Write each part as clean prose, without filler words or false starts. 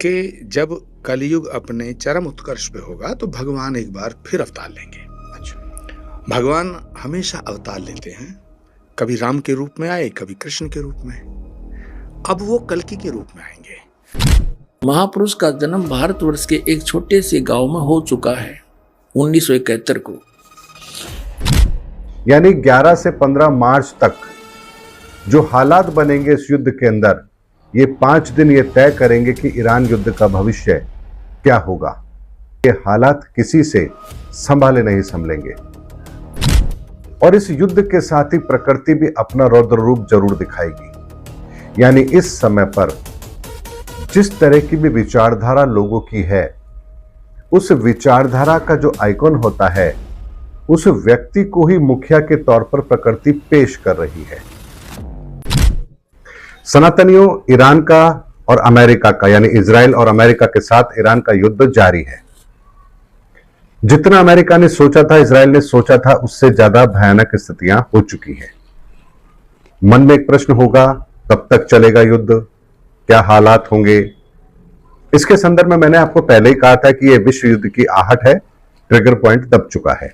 कि जब कलयुग अपने चरम उत्कर्ष पे होगा तो भगवान एक बार फिर अवतार लेंगे। अच्छा। भगवान हमेशा अवतार लेते हैं, कभी राम के रूप में आए, कभी कृष्ण के रूप में। अब वो कल्कि के रूप में आएंगे। महापुरुष का जन्म भारतवर्ष के एक छोटे से गांव में हो चुका है 1971 को। यानी 11 से 15 मार्च तक जो हालात बनेंगे इस युद्ध के अंदर, ये 5 दिन ये तय करेंगे कि ईरान युद्ध का भविष्य क्या होगा। ये हालात किसी से संभाले नहीं संभलेंगे और इस युद्ध के साथ ही प्रकृति भी अपना रौद्र रूप जरूर दिखाएगी। यानी इस समय पर जिस तरह की भी विचारधारा लोगों की है, उस विचारधारा का जो आइकॉन होता है, उस व्यक्ति को ही मुखिया के तौर पर प्रकृति पेश कर रही है। सनातनियों, ईरान का और अमेरिका का, यानी इजराइल और अमेरिका के साथ ईरान का युद्ध जारी है। जितना अमेरिका ने सोचा था, इजराइल ने सोचा था, उससे ज्यादा भयानक स्थितियां हो चुकी हैं। मन में एक प्रश्न होगा, कब तक चलेगा युद्ध, क्या हालात होंगे। इसके संदर्भ में मैंने आपको पहले ही कहा था कि यह विश्व युद्ध की आहट है, ट्रिगर पॉइंट दब चुका है।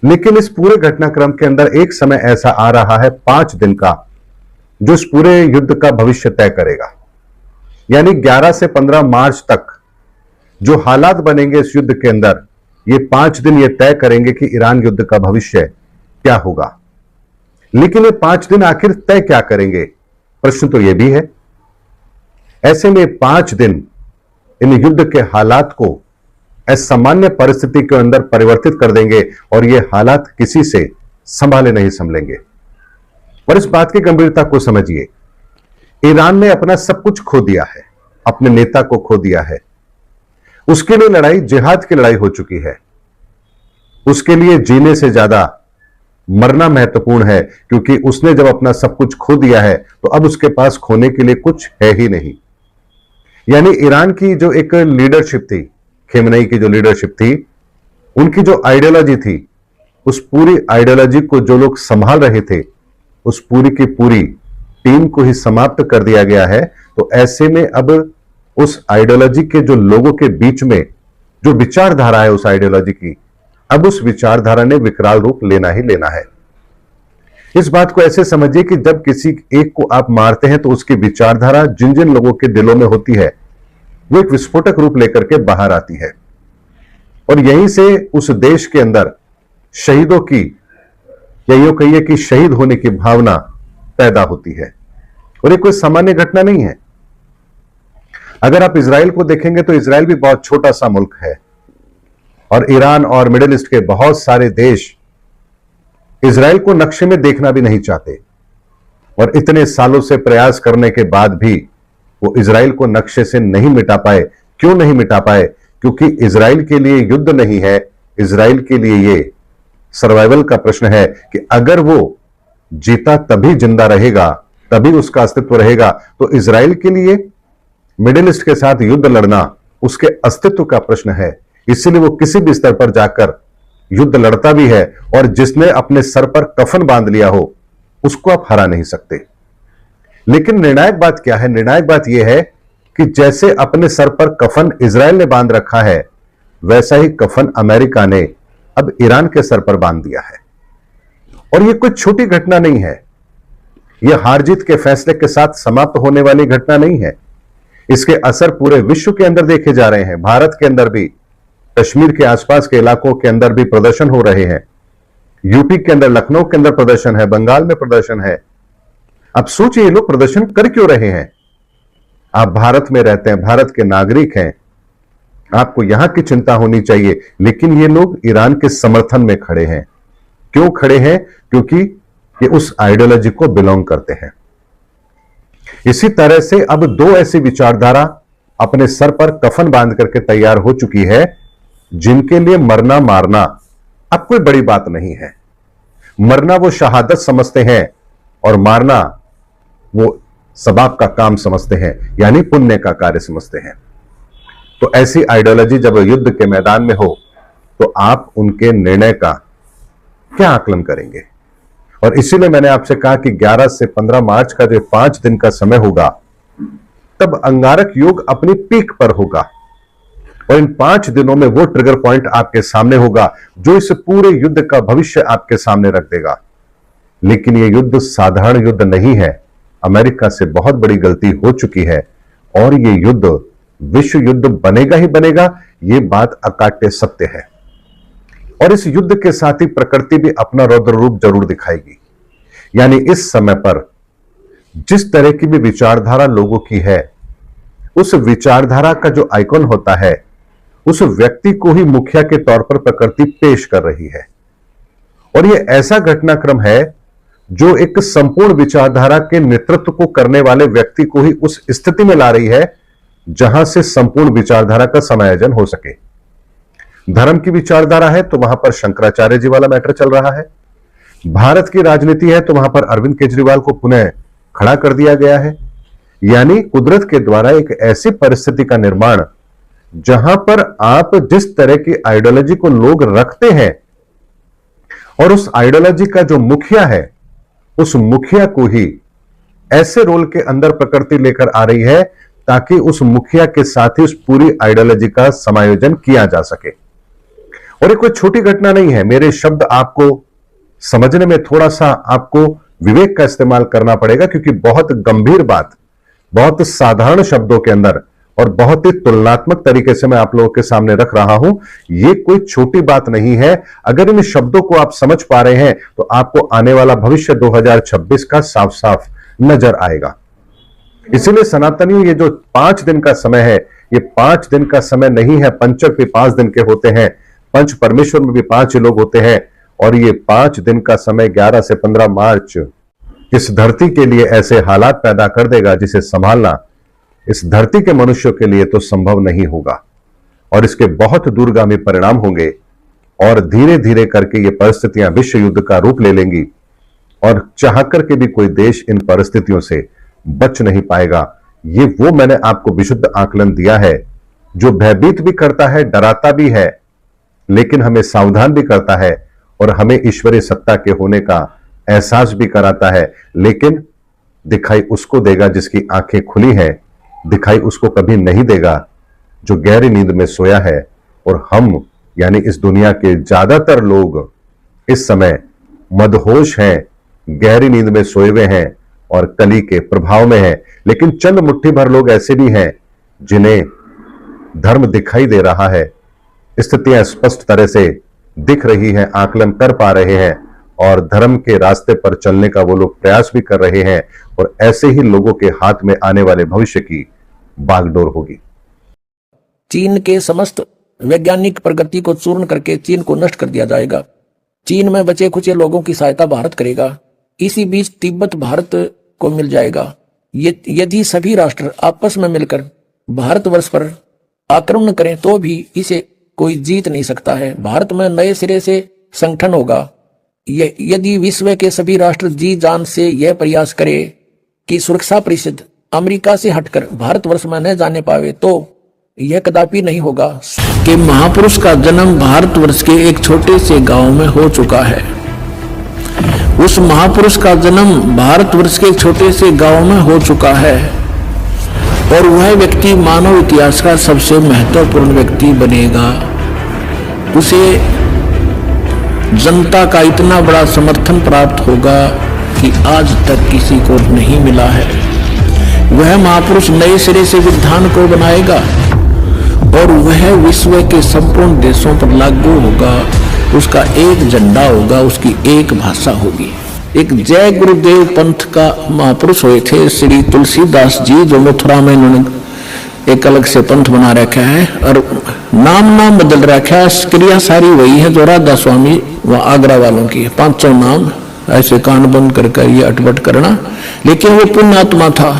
लेकिन इस पूरे घटनाक्रम के अंदर एक समय ऐसा आ रहा है 5 दिन का, जो इस पूरे युद्ध का भविष्य तय करेगा। यानी 11 से 15 मार्च तक जो हालात बनेंगे इस युद्ध के अंदर, ये 5 दिन ये तय करेंगे कि ईरान युद्ध का भविष्य क्या होगा। लेकिन ये 5 दिन आखिर तय क्या करेंगे, प्रश्न तो यह भी है। ऐसे में 5 दिन इन युद्ध के हालात को असामान्य परिस्थिति के अंदर परिवर्तित कर देंगे और ये हालात किसी से संभाले नहीं संभलेंगे। और इस बात की गंभीरता को समझिए, ईरान ने अपना सब कुछ खो दिया है, अपने नेता को खो दिया है। उसके लिए लड़ाई जिहाद की लड़ाई हो चुकी है। उसके लिए जीने से ज्यादा मरना महत्वपूर्ण है, क्योंकि उसने जब अपना सब कुछ खो दिया है तो अब उसके पास खोने के लिए कुछ है ही नहीं। यानी ईरान की जो एक लीडरशिप थी, खेमनेई की जो लीडरशिप थी, उनकी जो आइडियोलॉजी थी, उस पूरी आइडियोलॉजी को जो लोग संभाल रहे थे, उस पूरी की पूरी टीम को ही समाप्त कर दिया गया है। तो ऐसे में अब उस आइडियोलॉजी के जो लोगों के बीच में जो विचारधारा है उस आइडियोलॉजी की, अब उस विचारधारा ने विकराल रूप लेना ही लेना है। इस बात को ऐसे समझिए कि जब किसी एक को आप मारते हैं तो उसकी विचारधारा जिन जिन लोगों के दिलों में होती है, वो एक विस्फोटक रूप लेकर के बाहर आती है और यहीं से उस देश के अंदर शहीदों की, या यूं कहिए कि शहीद होने की भावना पैदा होती है। और ये कोई सामान्य घटना नहीं है। अगर आप इजराइल को देखेंगे तो इजराइल भी बहुत छोटा सा मुल्क है और ईरान और मिडिल ईस्ट के बहुत सारे देश इजराइल को नक्शे में देखना भी नहीं चाहते। और इतने सालों से प्रयास करने के बाद भी वो इजराइल को नक्शे से नहीं मिटा पाए। क्यों नहीं मिटा पाए? क्योंकि इजराइल के लिए युद्ध नहीं है, इजराइल के लिए ये सर्वाइवल का प्रश्न है कि अगर वो जीता तभी जिंदा रहेगा, तभी उसका अस्तित्व रहेगा। तो इजराइल के लिए मिडिल ईस्ट के साथ युद्ध लड़ना उसके अस्तित्व का प्रश्न है। इसलिए वो किसी भी स्तर पर जाकर युद्ध लड़ता भी है और जिसने अपने सर पर कफन बांध लिया हो, उसको आप हरा नहीं सकते। लेकिन निर्णायक बात क्या है? निर्णायक बात यह है कि जैसे अपने सर पर कफन इजराइल ने बांध रखा है, वैसा ही कफन अमेरिका ने अब ईरान के सर पर बांध दिया है। और यह कोई छोटी घटना नहीं है। यह हार जीत के फैसले के साथ समाप्त होने वाली घटना नहीं है। इसके असर पूरे विश्व के अंदर देखे जा रहे हैं। भारत के अंदर भी, कश्मीर के आसपास के इलाकों के अंदर भी प्रदर्शन हो रहे हैं। यूपी के अंदर, लखनऊ के अंदर प्रदर्शन है, बंगाल में प्रदर्शन है। अब सोचिए, ये लोग प्रदर्शन कर क्यों रहे हैं? आप भारत में रहते हैं, भारत के नागरिक हैं, आपको यहां की चिंता होनी चाहिए। लेकिन ये लोग ईरान के समर्थन में खड़े हैं। क्यों खड़े हैं? क्योंकि ये उस आइडियोलॉजी को बिलोंग करते हैं। इसी तरह से अब 2 ऐसी विचारधारा अपने सर पर कफन बांध करके तैयार हो चुकी है, जिनके लिए मरना मारना अब कोई बड़ी बात नहीं है। मरना वो शहादत समझते हैं और मारना वो सबाब का काम समझते हैं, यानी पुण्य का कार्य समझते हैं। तो ऐसी आइडियोलॉजी जब युद्ध के मैदान में हो तो आप उनके निर्णय का क्या आकलन करेंगे? और इसीलिए मैंने आपसे कहा कि 11 से 15 मार्च का जो 5 दिन का समय होगा, तब अंगारक योग अपनी पीक पर होगा और इन 5 दिनों में वो ट्रिगर पॉइंट आपके सामने होगा जो इस पूरे युद्ध का भविष्य आपके सामने रख देगा। लेकिन यह युद्ध साधारण युद्ध नहीं है। अमेरिका से बहुत बड़ी गलती हो चुकी है और यह युद्ध विश्व युद्ध बनेगा ही बनेगा, यह बात अकाट्य सत्य है। और इस युद्ध के साथ ही प्रकृति भी अपना रौद्र रूप जरूर दिखाएगी। यानी इस समय पर जिस तरह की भी विचारधारा लोगों की है, उस विचारधारा का जो आइकॉन होता है, उस व्यक्ति को ही मुखिया के तौर पर प्रकृति पेश कर रही है। और यह ऐसा घटनाक्रम है जो एक संपूर्ण विचारधारा के नेतृत्व को करने वाले व्यक्ति को ही उस स्थिति में ला रही है जहां से संपूर्ण विचारधारा का समायोजन हो सके। धर्म की विचारधारा है तो वहां पर शंकराचार्य जी वाला मैटर चल रहा है। भारत की राजनीति है तो वहां पर अरविंद केजरीवाल को पुनः खड़ा कर दिया गया है। यानी कुदरत के द्वारा एक ऐसी परिस्थिति का निर्माण जहां पर आप जिस तरह की आइडियोलॉजी को लोग रखते हैं और उस आइडियोलॉजी का जो मुखिया है, उस मुखिया को ही ऐसे रोल के अंदर प्रकृति लेकर आ रही है ताकि उस मुखिया के साथ ही उस पूरी आइडियोलॉजी का समायोजन किया जा सके। और ये कोई छोटी घटना नहीं है। मेरे शब्द आपको समझने में थोड़ा सा आपको विवेक का इस्तेमाल करना पड़ेगा, क्योंकि बहुत गंभीर बात, बहुत साधारण शब्दों के अंदर और बहुत ही तुलनात्मक तरीके से मैं आप लोगों के सामने रख रहा हूं। यह कोई छोटी बात नहीं है। अगर इन शब्दों को आप समझ पा रहे हैं तो आपको आने वाला भविष्य 2026 का साफ साफ नजर आएगा। इसीलिए सनातनियों, ये जो 5 दिन का समय है, ये 5 दिन का समय नहीं है। पंचक भी 5 दिन के होते हैं, पंच परमेश्वर में भी 5 लोग होते हैं। और ये 5 दिन का समय 11 से 15 मार्च इस धरती के लिए ऐसे हालात पैदा कर देगा जिसे संभालना इस धरती के मनुष्यों के लिए तो संभव नहीं होगा। और इसके बहुत दूरगामी परिणाम होंगे और धीरे धीरे करके ये परिस्थितियां विश्व युद्ध का रूप ले लेंगी और चाह करके भी कोई देश इन परिस्थितियों से बच नहीं पाएगा। ये वो मैंने आपको विशुद्ध आकलन दिया है जो भयभीत भी करता है, डराता भी है, लेकिन हमें सावधान भी करता है और हमें ईश्वरीय सत्ता के होने का एहसास भी कराता है। लेकिन दिखाई उसको देगा जिसकी आंखें खुली हैं, दिखाई उसको कभी नहीं देगा जो गहरी नींद में सोया है। और हम यानी इस दुनिया के ज्यादातर लोग इस समय मदहोश हैं, गहरी नींद में सोए हुए हैं और कली के प्रभाव में हैं। लेकिन चंद मुट्ठी भर लोग ऐसे भी हैं जिन्हें धर्म दिखाई दे रहा है, स्थितियां स्पष्ट तरह से दिख रही हैं, आकलन कर पा रहे हैं और धर्म के रास्ते पर चलने का वो लोग प्रयास भी कर रहे हैं। और ऐसे ही लोगों के हाथ में आने वाले भविष्य की बागडोर होगी। चीन के समस्त वैज्ञानिक प्रगति को चूर्ण करके चीन को नष्ट कर दिया जाएगा। चीन में बचे खुचे लोगों की सहायता भारत करेगा। इसी बीच तिब्बत भारत को मिल जाएगा। यदि सभी राष्ट्र आपस में मिलकर भारतवर्ष पर आक्रमण करें तो भी इसे कोई जीत नहीं सकता है। भारत में नए सिरे से संगठन होगा। यदि विश्व के सभी राष्ट्र जी जान से यह प्रयास करे कि सुरक्षा परिषद अमेरिका से हटकर भारतवर्ष में न जाने पावे तो यह कदापि नहीं होगा। कि महापुरुष का जन्म भारतवर्ष के एक छोटे से गांव में हो चुका है। उस महापुरुष का जन्म भारतवर्ष के एक छोटे से गांव में हो चुका है और वह व्यक्ति मानव इतिहास का सबसे महत्वपूर्ण व्यक्ति बनेगा। उसे जनता का इतना बड़ा समर्थन प्राप्त होगा कि आज तक किसी को नहीं मिला है। वह महापुरुष नए सिरे से विधान को बनाएगा और वह विश्व के संपूर्ण देशों पर लागू होगा। उसका एक झंडा होगा, उसकी एक भाषा होगी। एक जय गुरुदेव पंथ का महापुरुष हुए थे श्री तुलसीदास जी, जो मथुरा में इन्होंने एक अलग से पंथ बना रखा है और नाम बदल रखा है। क्रिया सारी वही है जो राधा स्वामी व आगरा वालों की है। 500 नाम ऐसे कान बंद कर ये अटपट करना। लेकिन वो पुण्यात्मा था,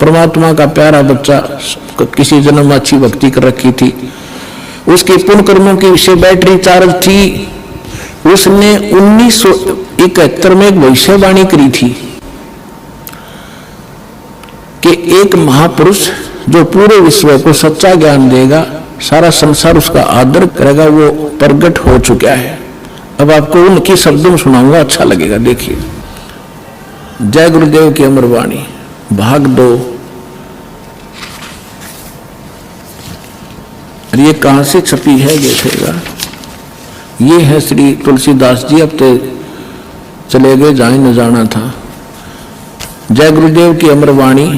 परमात्मा का प्यारा बच्चा, किसी जन्म में अच्छी भक्ति कर रखी थी, उसके पुण्य कर्मों की विषय बैटरी चार्ज थी। उसने 1971 में एक भविष्यवाणी करी थी कि एक महापुरुष जो पूरे विश्व को सच्चा ज्ञान देगा, सारा संसार उसका आदर करेगा, वो प्रकट हो चुका है। अब आपको उनकी शब्दों में सुनाऊंगा, अच्छा लगेगा। देखिए, जय गुरुदेव की अमर वाणी, भाग 2, और ये कहाँ से छपी है देखिएगा। ये है श्री तुलसीदास जी, अब तो चले गए, जाए न जाना था। जय गुरुदेव की अमरवाणी,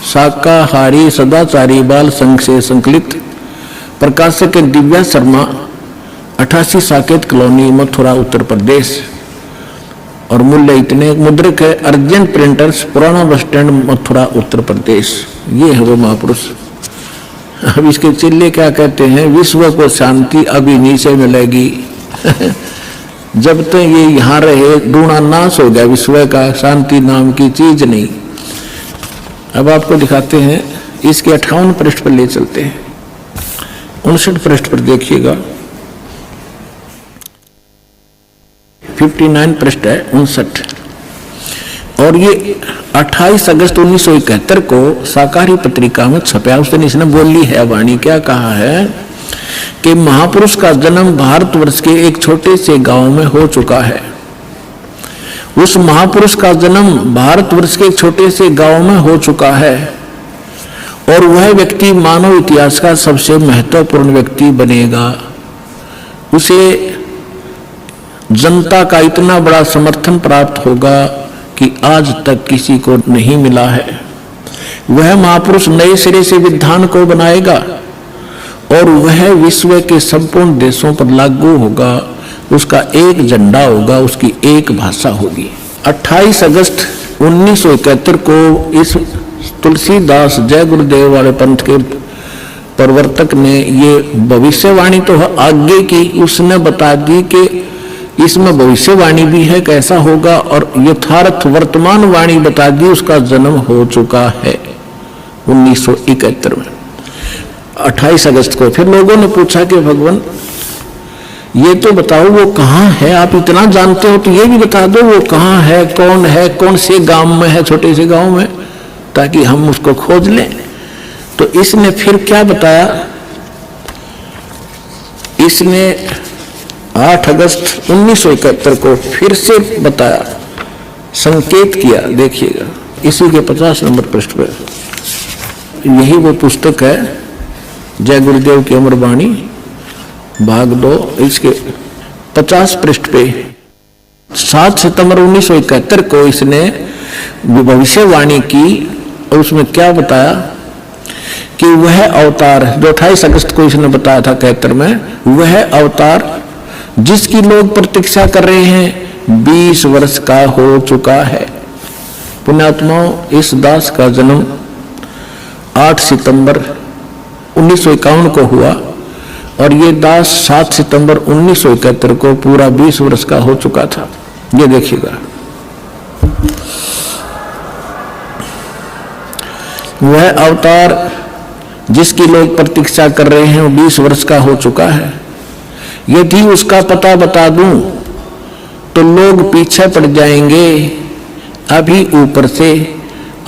शाकाहारी सदाचारी बाल संघ से संकलित, प्रकाशक दिव्या शर्मा, 88 साकेत कॉलोनी, मथुरा, उत्तर प्रदेश। और मूल्य इतने, मुद्रक है अर्जेंट प्रिंटर्स, पुराना बस स्टैंड, मथुरा, उत्तर प्रदेश। ये है वो महापुरुष। अब इसके चिल्ले क्या कहते हैं, विश्व को शांति अभी नीचे मिलेगी जब तक ये यहाँ रहे डूणा नाश हो गया विश्व का, शांति नाम की चीज नहीं। अब आपको दिखाते हैं, इसके 58 पृष्ठ पर ले चलते हैं। 59 पृष्ठ पर देखिएगा, 59 पृष्ठ है 59। और ये 28 अगस्त 1971 को शाकाहारी पत्रिका में छपा। उस दिन इसने बोली है वाणी, क्या कहा है कि महापुरुष का जन्म भारतवर्ष के एक छोटे से गांव में हो चुका है। उस महापुरुष का जन्म भारतवर्ष के एक छोटे से गांव में हो चुका है और वह व्यक्ति मानव इतिहास का सबसे महत्वपूर्ण व्यक्ति बनेगा। उसे जनता का इतना बड़ा समर्थन प्राप्त होगा कि आज तक किसी को नहीं मिला है। वह महापुरुष नए सिरे से विधान को बनाएगा और वह विश्व के संपूर्ण देशों पर लागू होगा। उसका एक झंडा होगा, उसकी एक भाषा होगी। 28 अगस्त 1971 को इस तुलसीदास जय गुरुदेव वाले पंथ के प्रवर्तक ने ये भविष्यवाणी तो आगे की उसने बता दी कि इसमें भविष्यवाणी भी है कैसा होगा, और यथार्थ वर्तमान वाणी बता दी, उसका जन्म हो चुका है 1971 में 28 अगस्त को। फिर लोगों ने पूछा कि भगवान ये तो बताओ वो कहाँ है, आप इतना जानते हो तो ये भी बता दो वो कहाँ है, कौन से गांव में है, छोटे से गांव में, ताकि हम उसको खोज लें। तो इसने फिर क्या बताया, इसने 8 अगस्त 1971 को फिर से बताया, संकेत किया। देखिएगा इसी के 50 नंबर पृष्ठ पर, यही वो पुस्तक है जय गुरुदेव की अमरवाणी भाग 2, इसके 50 पृष्ठ पे 7 सितंबर 1971 को इसने भविष्यवाणी की। और उसमें क्या बताया कि वह अवतार जो 28 अगस्त को इसने बताया था 71 में, वह अवतार जिसकी लोग प्रतीक्षा कर रहे हैं 20 वर्ष का हो चुका है। पुण्यात्माओं, इस दास का जन्म 8 सितंबर 1951 को हुआ और ये दास 7 सितंबर 1971 को पूरा 20 वर्ष का हो चुका था। ये देखिएगा, वह अवतार जिसकी लोग प्रतीक्षा कर रहे हैं वो 20 वर्ष का हो चुका है। यदि उसका पता बता दूं तो लोग पीछे पड़ जाएंगे। अभी ऊपर से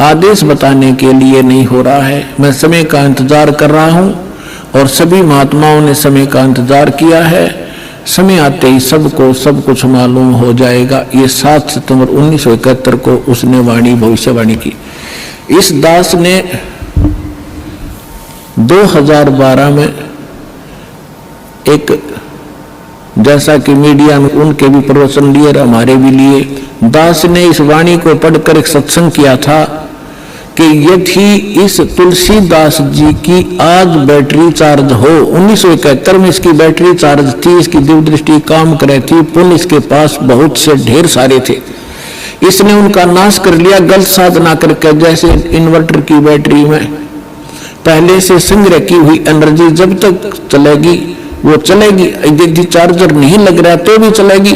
आदेश बताने के लिए नहीं हो रहा है। मैं समय का इंतजार कर रहा हूं और सभी महात्माओं ने समय का इंतजार किया है। समय आते ही सबको सब कुछ मालूम हो जाएगा। ये 7 सितंबर 1971 को उसने भविष्यवाणी की। इस दास ने 2012 में एक, जैसा कि मीडिया में उनके भी प्रवचन लिए और हमारे भी लिए, दास ने इस वाणी को पढ़कर एक सत्संग किया था कि यदि इस तुलसीदास जी की आज बैटरी चार्ज हो, 1971 में इसकी बैटरी चार्ज थी, इसकी दिव्य दृष्टि काम कर रही थी, पुण्य इसके पास बहुत से ढेर सारे थे, इसने उनका नाश कर लिया गलत साधना करके। जैसे इन्वर्टर की बैटरी में पहले से संग्रह की हुई एनर्जी जब तक चलेगी वो चलेगी, यदि चार्जर नहीं लग रहा तो भी चलेगी,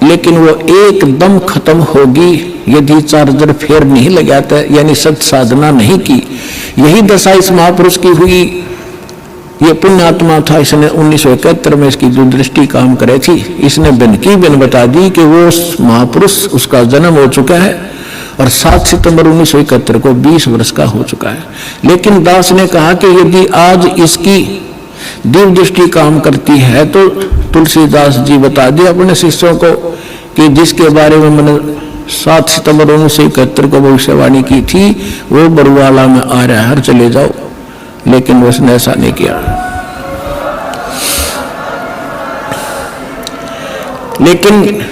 लेकिन वो एकदम खत्म होगी यदि चार्जर फिर नहीं लगाता, यानी सत साधना नहीं की। यही दशा इस महापुरुष की हुई। ये पुण्यात्मा था, इसने 1971 में इसकी जो दृष्टि काम करे थी, इसने बिन की बिन बता दी कि वो महापुरुष, उसका जन्म हो चुका है और 7 सितंबर 1971 को 20 वर्ष का हो चुका है। लेकिन दास ने कहा कि यदि आज इसकी दिव्य दृष्टि काम करती है तो तुलसीदास जी बता दिए अपने शिष्यों को कि जिसके बारे में मैंने 7 सितंबर 1971 को भविष्यवाणी की थी वो बरुवाला में आ रहा है, चले जाओ। लेकिन उसने ऐसा नहीं किया। लेकिन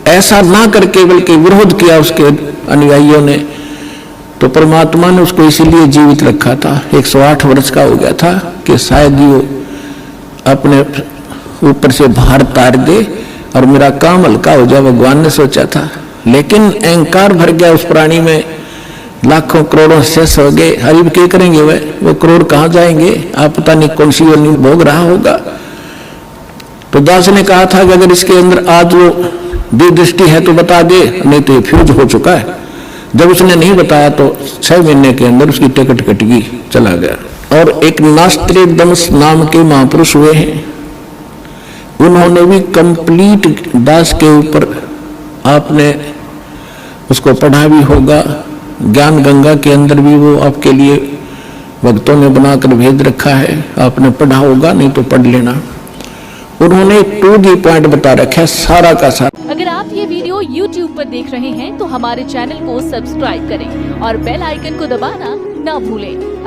ऐसा ना करके बल्कि विरोध किया उसके अनुयायियों ने, तो परमात्मा ने उसको इसीलिए जीवित रखा था। 108 वर्ष का हो गया था कि शायद वो अपने ऊपर से भार तार दे और मेरा काम हल्का हो जाए, भगवान ने सोचा था। लेकिन अहंकार भर गया उस प्राणी में, लाखों करोड़ों शेष हो गए। हरिब क्या करेंगे वो करोड़ कहाँ जाएंगे, आप पता नहीं कौन सी योनि भोग रहा होगा। तो दास ने कहा था कि अगर इसके अंदर आज वो दृष्टि है तो बता दे, नहीं तो ये फ्यूज हो चुका है। जब उसने नहीं बताया तो 6 महीने के अंदर उसकी टिकट कट गई, चला गया। और एक नास्त्रोदमस नाम के महापुरुष हुए हैं, उन्होंने भी कंप्लीट दास के ऊपर, आपने उसको पढ़ा भी होगा, ज्ञान गंगा के अंदर भी वो आपके लिए भक्तों ने बनाकर भेज रखा है, आपने पढ़ा होगा, नहीं तो पढ़ लेना। उन्होंने टू दी पॉइंट बता रखा है सारा का सारा। अगर आप ये वीडियो YouTube पर देख रहे हैं तो हमारे चैनल को सब्सक्राइब करें और बेल आइकन को दबाना ना भूलें।